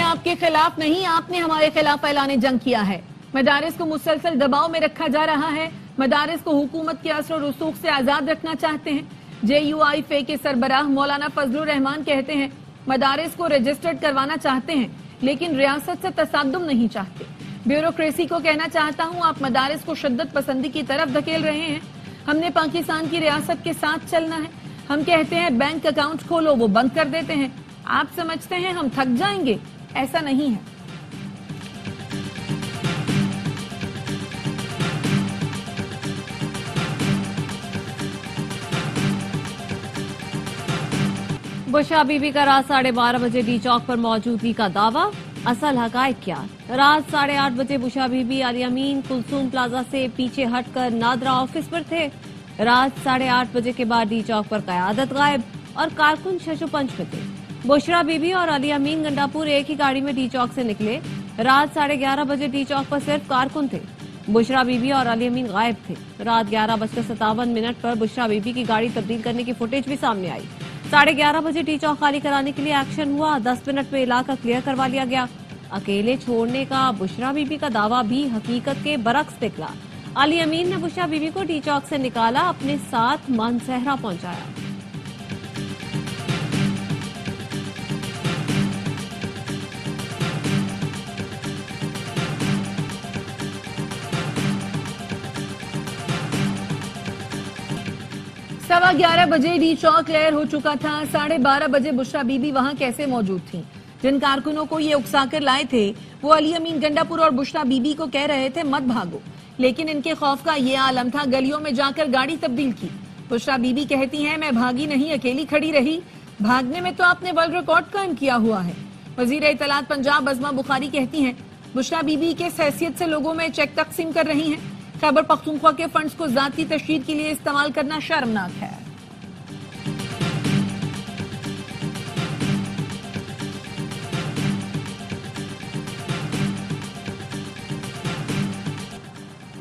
آپ کے خلاف نہیں، آپ نے ہمارے خلاف اعلان جنگ کیا ہے۔ مدارس کو مسلسل دباؤ میں رکھا جا رہا ہے۔ مدارس کو حکومت کے اثر و رسوخ سے آزاد رکھنا چاہتے ہیں۔ JUI کے سربراہ مولانا فضل الرحمان کہتے ہیں مدارس کو رجسٹرڈ کروانا چاہتے ہیں لیکن ریاست سے تصادم نہیں چاہتے۔ بیوروکریسی کو کہنا چاہتا ہوں آپ مدارس کو شدت پسندی کی طرف دھکیل رہے ہیں۔ ہم نے پاکستان کی ریاست کے ساتھ چلنا ہے۔ ہم کہتے ہیں بینک اکاؤنٹ کھولو، وہ بند کر دیتے ہیں۔ آپ سمجھتے ہیں ہم تھک جائیں گے؟ ایسا نہیں ہے۔ بشرا بی بی کا رات 12:30 بجے ڈی چوک پر موجودگی کا دعویٰ، اصل حقائق کیا؟ رات 8:30 بجے بشرا بی بی علی امین کلثوم پلازا سے پیچھے ہٹ کر نادرا آفس پر تھے۔ رات 8:30 بجے کے بعد ڈی چوک پر قیادت غائب اور کارکن ششو پنچ میں تھے۔ بشرا بی بی اور علی امین گنڈاپور ایک ہی گاڑی میں ڈی چوک سے نکلے۔ رات 11:30 بجے ڈی چوک پر صرف کارکن تھے۔ بشرا بی بی اور علی امین غائب تھے۔ رات 11:57 پر بشرا بی بی کی گاڑی تبدیل کرنے کی فوٹیج بھی سامنے آئی۔ 11:30 بجے ڈی چوک خالی کرانے کے لیے ایکشن ہوا۔ 10 منٹ میں علاقہ کلیئر کروا لیا گیا۔ اکیلے چھوڑنے کا بشرا بی بی کا دعویٰ بھی حقیقت کے برعکس نکلا۔ علی امین نے بشرا بی بی کو ڈی چوک سے نکالا، اپنے ساتھ مانسہرہ پہنچایا۔ سوا 11 بجے ڈی چوک کلیئر ہو چکا تھا۔ 12:30 بجے بشرا بی بی وہاں کیسے موجود تھیں؟ جن کارکنوں کو یہ اکسا کر لائے تھے وہ علی امین گنڈاپور اور بشرا بی بی کو کہہ رہے تھے مت بھاگو، لیکن ان کے خوف کا یہ عالم تھا گلیوں میں جا کر گاڑی تبدیل کی۔ بشرا بی بی کہتی ہیں میں بھاگی نہیں، اکیلی کھڑی رہی۔ بھاگنے میں تو آپ نے ورلڈ ریکارڈ قائم کیا ہوا ہے۔ وزیر اطلاعات پنجاب عظما بخاری کہتی ہیں بشرا بی بی کس حیثیت سے لوگوں میں چیک تقسیم کر رہی ہیں؟ خیبر پختونخوا کے فنڈز کو ذاتی تشہیر کے لیے استعمال کرنا شرمناک ہے۔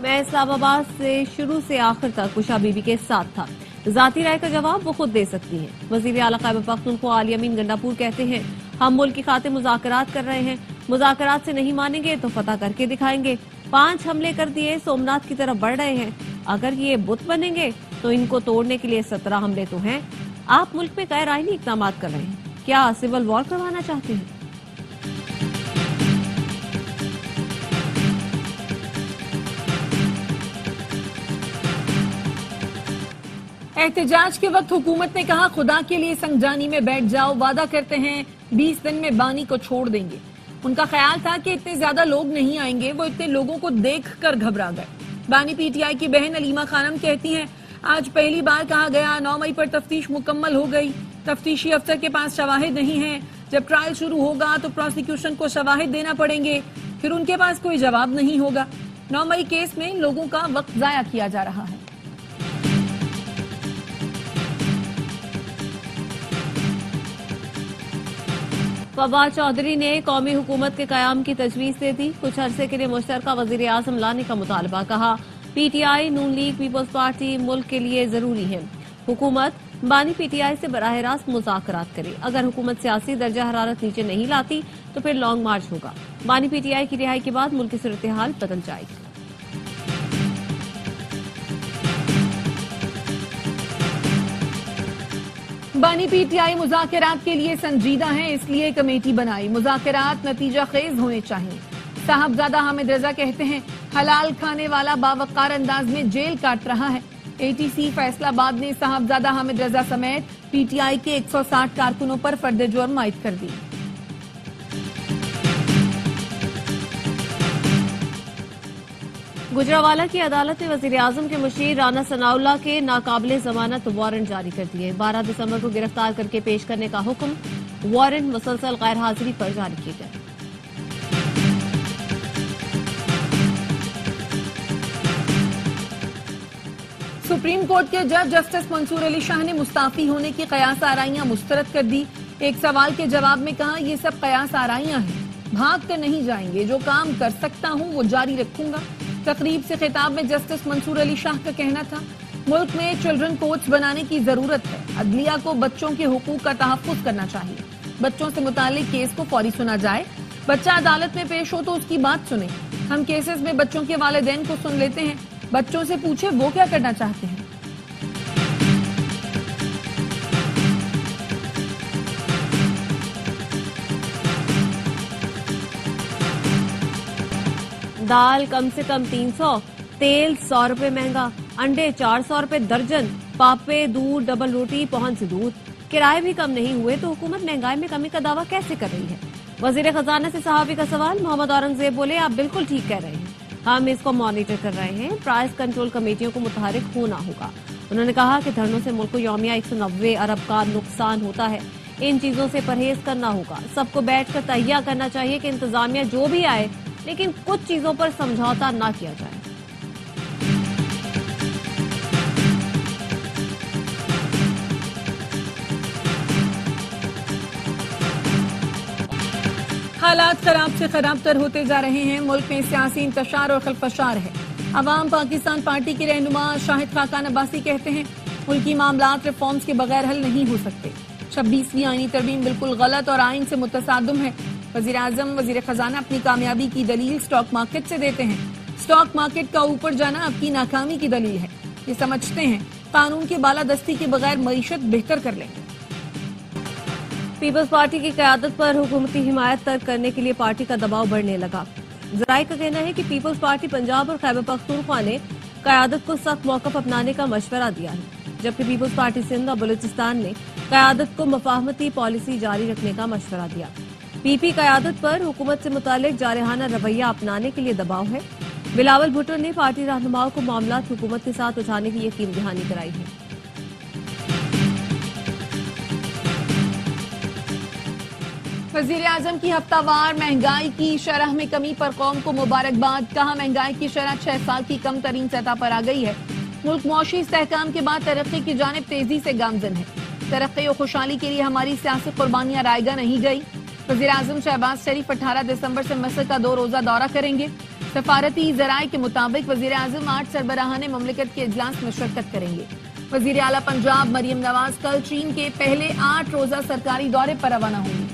میں اسلام آباد سے شروع سے آخر تک بشرا بی بی کے ساتھ تھا۔ ذاتی رائے کا جواب وہ خود دے سکتی ہیں۔ وزیر اعلیٰ خیبر پختونخوا علی امین گنڈاپور کہتے ہیں ہم ملک کی خاطر مذاکرات کر رہے ہیں، مذاکرات سے نہیں مانیں گے تو فتح کر کے دکھائیں گے۔ 5 حملے کر دیے، سومناتھ کی طرف بڑھ رہے ہیں۔ اگر یہ بت بنیں گے تو ان کو توڑنے کے لیے 17 حملے تو ہیں۔ آپ ملک میں غیر آئینی اقدامات کر رہے ہیں، کیا سول وار کروانا چاہتے ہیں؟ احتجاج کے وقت حکومت نے کہا خدا کے لیے سنگجانی میں بیٹھ جاؤ، وعدہ کرتے ہیں 20 دن میں بانی کو چھوڑ دیں گے۔ ان کا خیال تھا کہ اتنے زیادہ لوگ نہیں آئیں گے، وہ اتنے لوگوں کو دیکھ کر گھبرا گئے۔ بانی PTI کی بہن علیمہ خانم کہتی ہیں آج پہلی بار کہا گیا 9 مئی پر تفتیش مکمل ہو گئی، تفتیشی افسر کے پاس شواہد نہیں ہیں، جب ٹرائل شروع ہوگا تو پروسیکیوشن کو شواہد دینا پڑیں گے، پھر ان کے پاس کوئی جواب نہیں ہوگا۔ 9 مئی کیس میں لوگوں کا وقت ضائع کیا جا رہا ہے۔ فواد چودھری نے قومی حکومت کے قیام کی تجویز دے دی، کچھ عرصے کے لیے مشترکہ وزیر اعظم لانے کا مطالبہ، کہا PTI نون لیگ پیپلز پارٹی ملک کے لیے ضروری ہے۔ حکومت بانی PTI سے براہ راست مذاکرات کرے، اگر حکومت سیاسی درجہ حرارت نیچے نہیں لاتی تو پھر لانگ مارچ ہوگا۔ بانی PTI کی رہائی کے بعد ملک کی صورتحال بدل جائے گی۔ بانی PTI مذاکرات کے لیے سنجیدہ ہیں، اس لیے کمیٹی بنائی، مذاکرات نتیجہ خیز ہونے چاہیے۔ صاحبزادہ حامد رضا کہتے ہیں حلال کھانے والا باوقار انداز میں جیل کاٹ رہا ہے۔ ATC فیصل آباد نے صاحبزادہ حامد رضا سمیت PTI کے 160 کارکنوں پر فرد جرم عائد کر دی۔ گجرانوالہ کی عدالت نے وزیر اعظم کے مشیر رانا ثناء اللہ کے ناقابل ضمانت وارنٹ جاری کر دیے۔ 12 دسمبر کو گرفتار کر کے پیش کرنے کا حکم، وارنٹ مسلسل غیر حاضری پر جاری کیے گئے۔ سپریم کورٹ کے جج جسٹس منصور علی شاہ نے مستعفی ہونے کی قیاس آرائیاں مسترد کر دی۔ ایک سوال کے جواب میں کہا یہ سب قیاس آرائیاں ہیں، بھاگ کر نہیں جائیں گے، جو کام کر سکتا ہوں وہ جاری رکھوں گا۔ تقریب سے خطاب میں جسٹس منصور علی شاہ کا کہنا تھا ملک میں چلڈرن کورٹس بنانے کی ضرورت ہے، عدلیہ کو بچوں کے حقوق کا تحفظ کرنا چاہیے، بچوں سے متعلق کیس کو فوری سنا جائے، بچہ عدالت میں پیش ہو تو اس کی بات سنیں. ہم کیسز میں بچوں کے والدین کو سن لیتے ہیں. بچوں سے پوچھیں وہ کیا کرنا چاہتے ہیں. دال کم سے کم 300، تیل 100 روپے مہنگا، انڈے 400 روپے درجن، پاپے، دودھ، ڈبل روٹی پہنچ سے دور. کرائے بھی کم نہیں ہوئے تو حکومت مہنگائی میں کمی کا دعویٰ کیسے کر رہی ہے؟ وزیر خزانہ سے صحافی کا سوال. محمد اورنگزیب بولے آپ بالکل ٹھیک کہہ رہے ہیں، ہم اس کو مانیٹر کر رہے ہیں. پرائز کنٹرول کمیٹیوں کو متحرک ہونا ہوگا. انہوں نے کہا کہ دھرنوں سے ملک کو یومیہ 190 ارب کا نقصان ہوتا ہے. ان چیزوں سے پرہیز کرنا ہوگا. سب کو بیٹھ کر تہیہ کرنا چاہیے کہ انتظامیہ جو بھی آئے لیکن کچھ چیزوں پر سمجھوتا نہ کیا جائے. حالات خراب سے خراب تر ہوتے جا رہے ہیں. ملک میں سیاسی انتشار اور خلفشار ہے. عوام پاکستان پارٹی کے رہنما شاہد خاقان عباسی کہتے ہیں ملکی معاملات ریفارمز کے بغیر حل نہیں ہو سکتے. 26ویں آئینی ترمیم بالکل غلط اور آئین سے متصادم ہے. وزیر اعظم وزیر خزانہ اپنی کامیابی کی دلیل سٹاک مارکیٹ سے دیتے ہیں. سٹاک مارکیٹ کا اوپر جانا اب کی ناکامی کی دلیل ہے. یہ سمجھتے ہیں قانون کے بالادستی کے بغیر معیشت بہتر کر لیں گے. پیپلز پارٹی کی قیادت پر حکومتی حمایت ترک کرنے کے لیے پارٹی کا دباؤ بڑھنے لگا. ذرائع کا کہنا ہے کہ پیپلز پارٹی پنجاب اور خیبر پختونخوا نے قیادت کو سخت موقف اپنانے کا مشورہ دیا ہے، جبکہ پیپلز پارٹی سندھ اور بلوچستان نے قیادت کو مفاہمتی پالیسی جاری رکھنے کا مشورہ دیا. پی پی قیادت پر حکومت سے متعلق جارحانہ رویہ اپنانے کے لیے دباؤ ہے. بلاول بھٹو نے پارٹی رہنماؤں کو معاملات حکومت کے ساتھ اٹھانے کی یقین دہانی کرائی ہے. وزیر اعظم کی ہفتہ وار مہنگائی کی شرح میں کمی پر قوم کو مبارکباد. کہا مہنگائی کی شرح 6 سال کی کم ترین سطح پر آ گئی ہے. ملک معاشی استحکام کے بعد ترقی کی جانب تیزی سے گامزن ہے. ترقی و خوشحالی کے لیے ہماری سیاسی قربانیاں رائیگاں نہیں گئی. وزیر اعظم شہباز شریف 18 دسمبر سے مصر کا 2 روزہ دورہ کریں گے. سفارتی ذرائع کے مطابق وزیر اعظم 8 سربراہان مملکت کے اجلاس میں شرکت کریں گے. وزیر اعلیٰ پنجاب مریم نواز کل چین کے پہلے 8 روزہ سرکاری دورے پر روانہ ہوں گی.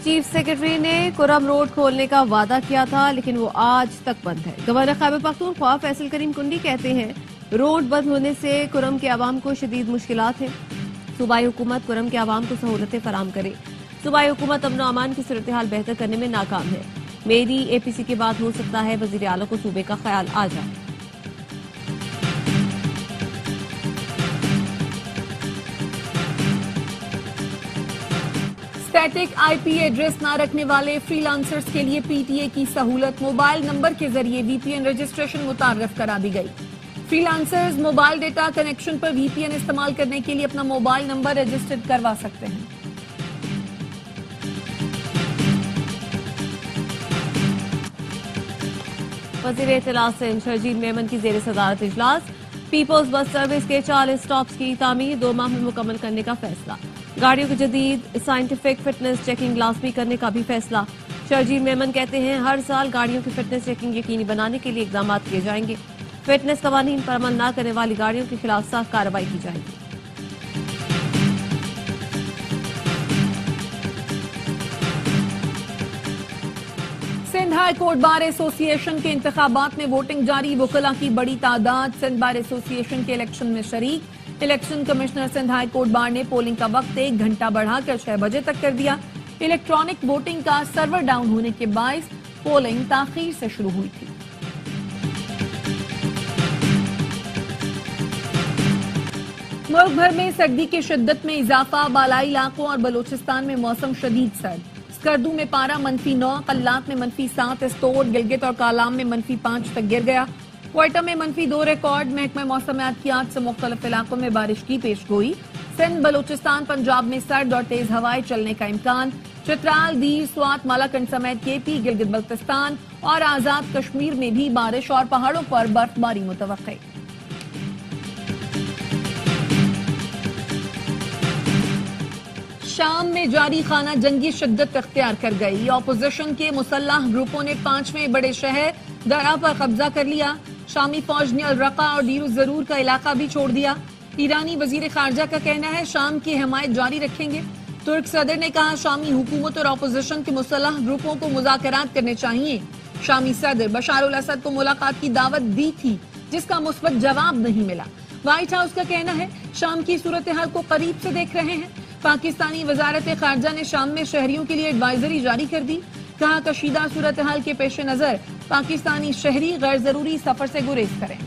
چیف سیکرٹری نے کرم روڈ کھولنے کا وعدہ کیا تھا لیکن وہ آج تک بند ہے. گورنر خیبر پختونخوا فیصل کریم کنڈی کہتے ہیں روڈ بند ہونے سے کرم کے عوام کو شدید مشکلات ہیں. صوبائی حکومت کرم کے عوام کو سہولتیں فراہم کرے. صوبائی حکومت امن و امان کی صورتحال بہتر کرنے میں ناکام ہے. میری اے پی سی کے بعد ہو سکتا ہے وزیر اعلیٰ کو صوبے کا خیال آ جائے. اسٹیٹک آئی پی ایڈریس نہ رکھنے والے فری لانسرز کے لیے پی ٹی اے کی سہولت. موبائل نمبر کے ذریعے وی پی این رجسٹریشن متعارف کرا دی گئی. Freelancers mobile data connection پر وی پی این استعمال کرنے کے لیے اپنا موبائل نمبر رجسٹرڈ کروا سکتے ہیں. وزیر اطلاع سندھ شرجیل میمن کی زیر صدارت اجلاس. پیپلز بس سروس کے 40 اسٹاپس کی تعمیر 2 ماہ میں مکمل کرنے کا فیصلہ. گاڑیوں کی جدید سائنٹیفک فٹنس چیکنگ لازمی کرنے کا بھی فیصلہ. شرجیل میمن کہتے ہیں ہر سال گاڑیوں کی فٹنس چیکنگ یقینی بنانے کے لیے اقدامات کیے جائیں گے. فٹنس قوانین پر عمل نہ کرنے والی گاڑیوں کے خلاف سخت کارروائی کی جائے گی. سندھ ہائی کورٹ بار ایسوسی ایشن کے انتخابات میں ووٹنگ جاری. وکلاء کی بڑی تعداد سندھ بار ایسوسی ایشن کے الیکشن میں شریک. Election commissioner Sindh high court bar نے پولنگ کا وقت 1 گھنٹہ بڑھا کر 6 بجے تک کر دیا. الیکٹرانک ووٹنگ کا سرور ڈاؤن ہونے کے باعث پولنگ تاخیر سے شروع ہوئی تھی. ملک بھر میں سردی کی شدت میں اضافہ. بالائی علاقوں اور بلوچستان میں موسم شدید سرد. اسکردو میں پارہ -9، قلات میں -7، استور، گلگت اور کالام میں -5 تک گر گیا. کوئٹہ میں -2 ریکارڈ. محکمہ موسمیات کی آج سے مختلف علاقوں میں بارش کی پیش گوئی. سندھ، بلوچستان، پنجاب میں سرد اور تیز ہوائیں چلنے کا امکان. چترال، دیر، سوات، مالاکنڈ سمیت کے پی، گلگت بلتستان اور آزاد کشمیر میں بھی بارش اور پہاڑوں پر برف باری متوقع. شام میں جاری خانہ جنگی شدت اختیار کر گئی. اپوزیشن کے مسلح گروپوں نے 5ویں بڑے شہر درا پر قبضہ کر لیا. شامی فوج نے الرقہ اور دیر الضرور کا علاقہ بھی چھوڑ دیا. ایرانی وزیر خارجہ کا کہنا ہے شام کی حمایت جاری رکھیں گے. ترک صدر نے کہا شامی حکومت اور اپوزیشن کے مسلح گروپوں کو مذاکرات کرنے چاہیے. شامی صدر بشار الاسد کو ملاقات کی دعوت دی تھی جس کا مثبت جواب نہیں ملا. وائٹ ہاؤس کا کہنا ہے شام کی صورتحال کو قریب سے دیکھ رہے ہیں. پاکستانی وزارت خارجہ نے شام میں شہریوں کے لیے ایڈوائزری جاری کر دی. کہا کشیدہ صورتحال کے پیش نظر پاکستانی شہری غیر ضروری سفر سے گریز کریں.